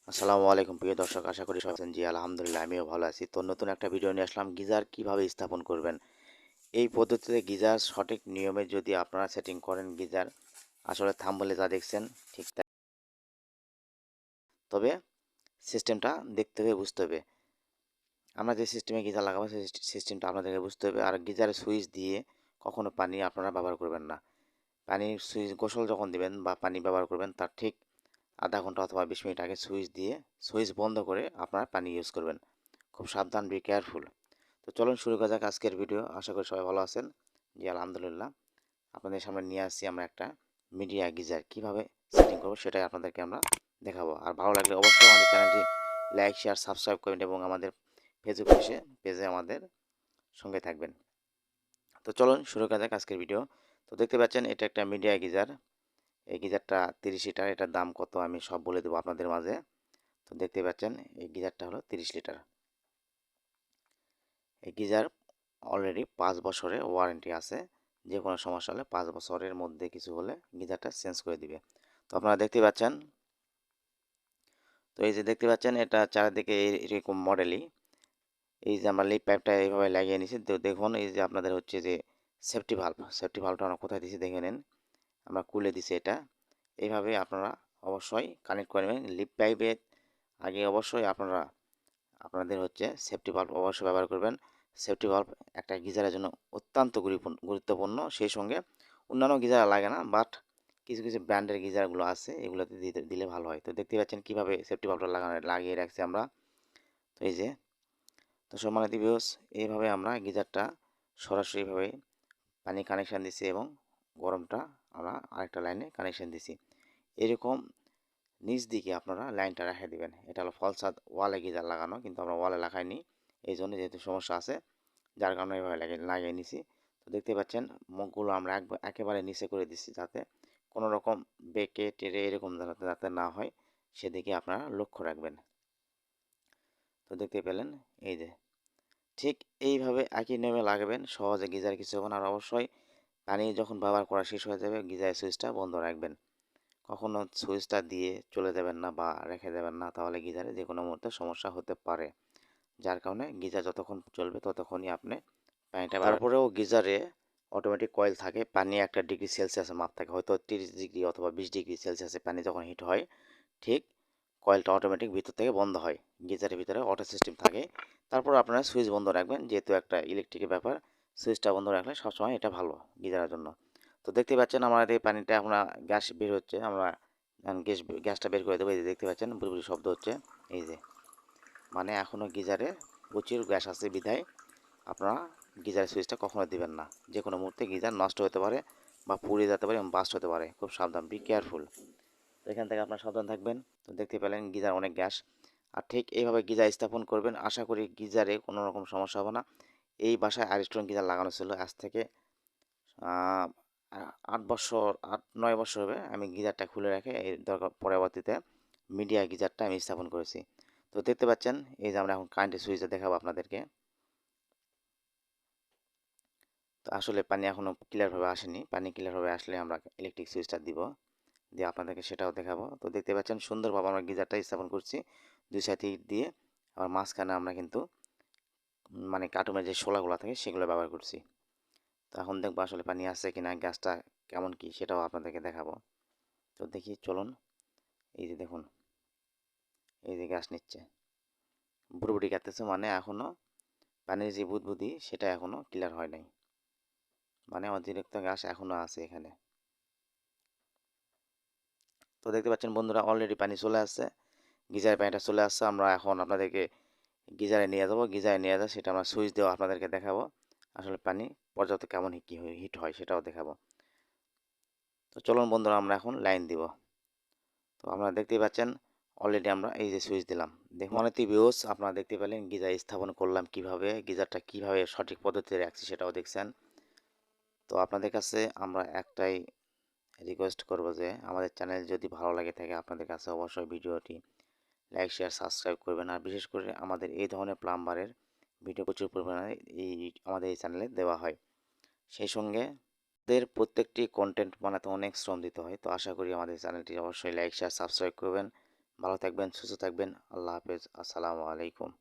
আসসালামু আলাইকুম প্রিয় দর্শক, আশা করি সবাই আছেন। জি আলহামদুলিল্লাহ, আমিও ভালো আছি। তো নতুন একটা ভিডিও নিয়ে আসলাম, গিজার কিভাবে স্থাপন করবেন। এই পদ্ধতিতে গিজার সঠিক নিয়মে যদি আপনারা সেটিং করেন, গিজার আসলে থাম্বনেলে যা দেখছেন ঠিক তাই, তবে সিস্টেমটা দেখতে হবে, বুঝতে হবে। আমরা যে সিস্টেমে গিজার লাগাবো সেই সিস্টেমটা আপনাদেরকে বুঝতে হবে। আর গিজারের সুইচ দিয়ে কখনো পানি আপনারা ব্যবহার করবেন না। পানির সুইচ গোসল যখন দিবেন বা পানি ব্যবহার করবেন তার ঠিক আধা ঘন্টা অথবা 20 মিনিট আগে সুইচ দিয়ে সুইচ বন্ধ করে আপনারা পানি ইউজ করবেন। খুব সাবধান, বি কেয়ারফুল। তো চলুন শুরু করা যাক আজকের ভিডিও। আশা করি সবাই ভালো আছেন। জি আলহামদুলিল্লাহ, আপনাদের সামনে নিয়ে আসছি আমরা একটা মিডিয়া গিজার কীভাবে সেটিং করবো সেটাই আপনাদেরকে আমরা দেখাবো। আর ভালো লাগলে অবশ্যই আমাদের চ্যানেলটি লাইক, শেয়ার, সাবস্ক্রাইব করবেন এবং আমাদের ফেসবুক পেজে আমাদের সঙ্গে থাকবেন। তো চলুন শুরু করা যাক আজকের ভিডিও। তো দেখতে পাচ্ছেন এটা একটা মিডিয়া গিজার। এই গিজারটা 30 লিটার। এটার দাম কত আমি সব বলে দেবো আপনাদের মাঝে। তো দেখতে পাচ্ছেন এই গিজারটা হলো 30 লিটার। এই গিজার অলরেডি 5 বছরের ওয়ারেন্টি আছে। যে কোনো সমস্যা হলে 5 বছরের মধ্যে কিছু হলে গিজারটা চেঞ্জ করে দিবে। তো আপনারা দেখতে পাচ্ছেন, তো এই যে দেখতে পাচ্ছেন এটা চারিদিকে এরকম মডেলই। এই যে আমরা লিপ পাইপটা এইভাবে লাগিয়ে নিয়েছি। তো দেখুন এই যে আপনাদের হচ্ছে যে সেফটি ভাল্বটা আমরা কোথায় দিয়েছি দেখে নিন। আমরা খুলে দিছি এটা। এইভাবে আপনারা অবশ্যই কানেক্ট করে নেবেন লিপ পাইপে। আগে অবশ্যই আপনাদের হচ্ছে সেফটি ভাল্ব অবশ্যই ব্যবহার করবেন। সেফটি ভাল্ব একটা গিজারের জন্য অত্যন্ত গুরুত্বপূর্ণ। সেই সঙ্গে অন্যান্য গিজার লাগে না, বাট কিছু কিছু ব্র্যান্ডের গিজারগুলো আছে, এগুলোতে দিলে ভালো হয়। তো দেখতে পাচ্ছেন কীভাবে সেফটি ভাল্বটা লাগিয়ে রাখছি আমরা। তো এই যে, তো সম্মানিত ভিউয়ার্স, এইভাবে আমরা গিজারটা সরাসরিভাবে পানি কানেকশান দিছি এবং গরমটা আমরা আরেকটা লাইনে কানেকশান দিছি। এরকম নিচ দিকে আপনারা লাইনটা রেখে দিবেন। এটা হলো ফলসাদ ওয়ালে গিজার লাগানো, কিন্তু আমরা ওয়ালে লাগাইনি, এই জন্য যেহেতু সমস্যা আছে যার কারণে এইভাবে লাগিয়ে নিছি। তো দেখতে পাচ্ছেন মুখগুলো আমরা একেবারে নিচে করে দিচ্ছি, যাতে কোনো রকম বেঁকে টেরে এরকম যাতে না হয় সেদিকে আপনারা লক্ষ্য রাখবেন। তো দেখতে পেলেন এই যে, ঠিক এইভাবে একই নিয়মে লাগাবেন, সহজে গিজার কিছু হবে না। আর অবশ্যই পানি যখন ব্যবহার করা শেষ হয়ে যাবে গিজারের সুইচটা বন্ধ রাখবেন। কখনো সুইচটা দিয়ে চলে যাবেন না বা রেখে দেবেন না, তাহলে গিজারে যে কোনো মুহূর্তে সমস্যা হতে পারে। যার কারণে গিজার যতক্ষণ চলবে ততক্ষণই আপনি পানিটা তারপরেও গিজারে অটোমেটিক কয়েল থাকে। পানি 1 ডিগ্রি সেলসিয়াসে মাপ থাকে, হয়তো 30 ডিগ্রি অথবা 20 ডিগ্রি সেলসিয়াসে পানি যখন হিট হয়, ঠিক কয়েলটা অটোমেটিক ভিতর থেকে বন্ধ হয়। গিজারের ভিতরে অটো সিস্টেম থাকে। তারপর আপনারা সুইচ বন্ধ রাখবেন, যেহেতু একটা ইলেকট্রিকের ব্যাপার, সুইচটা বন্ধ রাখলে সবসময় এটা ভালো গিজারের জন্য। তো দেখতে পাচ্ছেন আমাদের এই পানিটা আমরা গ্যাস বের হচ্ছে, আমরা গ্যাসটা বের করে দেবো। এই যে দেখতে পাচ্ছেন বুড়ি শব্দ হচ্ছে, এই যে মানে এখনও গিজারে প্রচুর গ্যাস আছে, বিধায় আপনারা গিজারের সুইচটা কখনো দিবেন না। যে কোনো মুহূর্তে গিজার নষ্ট হতে পারে বা পুড়ে যেতে পারে এবং বাস্ট হতে পারে। খুব সাবধান, বি কেয়ারফুল। তো এখান থেকে আপনারা সাবধান থাকবেন। তো দেখতে পেলেন গিজার অনেক গ্যাস। আর ঠিক এইভাবে গিজার স্থাপন করবেন, আশা করি গিজারে কোনো রকম সমস্যা হবে না। এই বাসায় আইরিস্টোন গিজার লাগানো ছিল আজ থেকে 8 বছর, 8-9 বছর হবে। আমি গিজারটা খুলে রেখে এই দরকার পরবর্তীতে মিডিয়া গিজারটা আমি স্থাপন করেছি। তো দেখতে পাচ্ছেন এই যে আমরা এখন কারেন্টের সুইচটা দেখাবো আপনাদেরকে। তো আসলে পানি এখনও ক্লিয়ারভাবে আসেনি, পানি ক্লিয়ারভাবে আসলে আমরা ইলেকট্রিক সুইচটা দিব, দিয়ে আপনাদেরকে সেটাও দেখাবো। তো দেখতে পাচ্ছেন সুন্দরভাবে আমরা গিজারটা স্থাপন করছি, দুই সাইড দিয়ে। আবার মাঝখানে আমরা কিন্তু মানে কার্টুনের যে শোলাগুলো থাকে সেগুলো ব্যবহার করছি। তো এখন দেখবো আসলে পানি আসছে কিনা, গ্যাসটা কেমন কি সেটাও আপনাদেরকে দেখাবো। তো দেখি চলুন। এই যে দেখুন, এই যে গ্যাস নিচ্ছে, বুড়বুড়ি কাটতেছে, মানে এখনও পানির যে বুদবুদি সেটা এখনও ক্লিয়ার হয় নাই, মানে অতিরিক্ত গ্যাস এখনও আছে এখানে। তো দেখতে পাচ্ছেন বন্ধুরা, অলরেডি পানি চলে আসছে, গিজারের পানিটা চলে আসছে। আমরা এখন আপনাদেরকে গিজারে নিয়ে যাবো, গিজারে নিয়ে যাবো সেটা আমরা সুইচ দেওয়া আপনাদেরকে দেখাবো। আসলে পানি পর্যাপ্ত কেমন হিট হয় সেটাও দেখাবো। তো চলুন বন্ধুরা, আমরা এখন লাইন দিব। তো আপনারা দেখতেই পাচ্ছেন অলরেডি আমরা এই যে সুইচ দিলাম। দেখুন অনেক ভিউস, আপনারা দেখতে পেলেন গিজার স্থাপন করলাম কিভাবে, গিজারটা কিভাবে সঠিক পদ্ধতিতে রাখছি সেটাও দেখছেন। তো আপনাদের কাছে আমরা একটাই রিকোয়েস্ট করব যে আমাদের চ্যানেল যদি ভালো লাগে থাকে আপনাদের কাছে, অবশ্যই ভিডিওটি লাইক, শেয়ার, সাবস্ক্রাইব করবেন। আর বিশেষ করে আমাদের এই ধরনের প্লাম্বারের ভিডিও প্রচুর পরিমাণে আমাদের এই চ্যানেলে দেওয়া হয়। সেই সঙ্গে প্রত্যেকটি কন্টেন্ট বানাতে অনেক শ্রম দিতে হয়। তো আশা করি আমাদের চ্যানেলটি অবশ্যই লাইক, শেয়ার, সাবস্ক্রাইব করবেন। ভালো থাকবেন, সুস্থ থাকবেন। আল্লাহ হাফেজ। আসসালামু আলাইকুম।